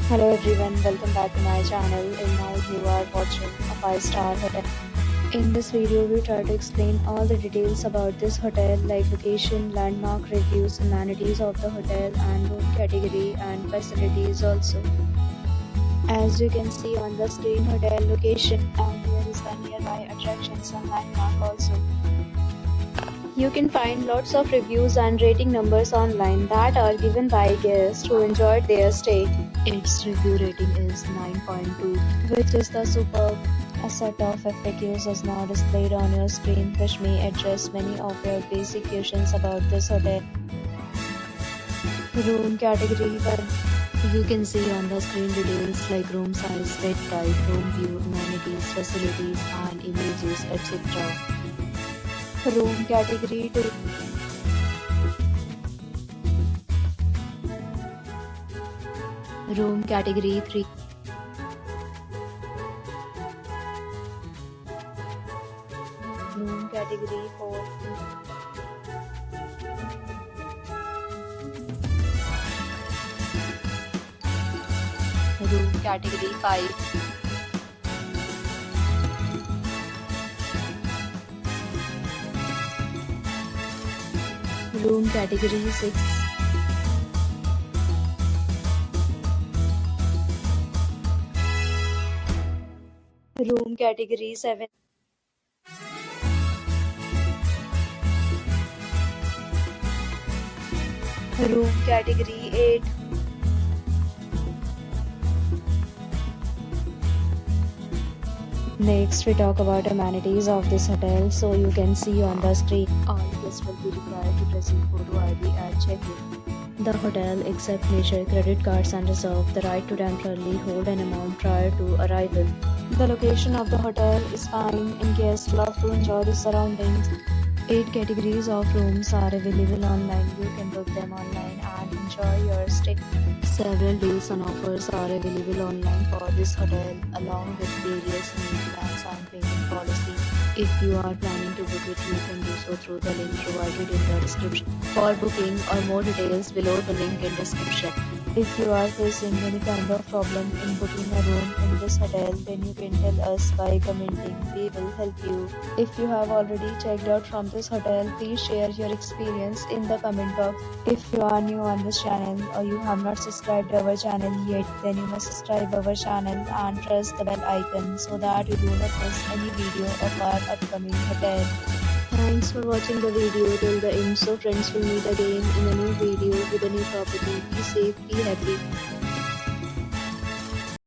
Hello everyone, welcome back to my channel and now you are watching a 5-star hotel. In this video, we try to explain all the details about this hotel like location, landmark reviews, amenities of the hotel and room category and facilities also. As you can see on the screen, hotel location and here is the nearby attractions and landmark also. You can find lots of reviews and rating numbers online that are given by guests who enjoyed their stay. Its review rating is 9.2, which is the superb. A set of FAQs is now displayed on your screen, which may address many of your basic questions about this hotel. Room category 1. You can see on the screen details like room size, bed type, room view, amenities, facilities, and images, etc. Room category 2. Room category 3. Room category 4. Room category 5. Room category 6. Room category 7. Room category 8. Next, we talk about amenities of this hotel. So you can see on the screen, all guests will be required to present photo ID at check-in. The hotel accepts major credit cards and reserves the right to temporarily hold an amount prior to arrival. The location of the hotel is fine and guests love to enjoy the surroundings. 8 categories of rooms are available online. You can book them online and enjoy your stay. Several deals and offers are available online for this hotel, along with various meal plans and payment policy. If you are planning to book it, you can do so through the link provided in the description. For booking or more details, below the link in description. If you are facing any kind of problem in booking a room in this hotel, then you can tell us by commenting. We will help you. If you have already checked out from this hotel, please share your experience in the comment box. If you are new on this channel or you have not subscribed our channel yet, then you must subscribe our channel and press the bell icon so that you do not miss any video of our upcoming hotel. Thanks for watching the video till the end. So friends, will meet again in a new video with a new property. Be safe, be happy.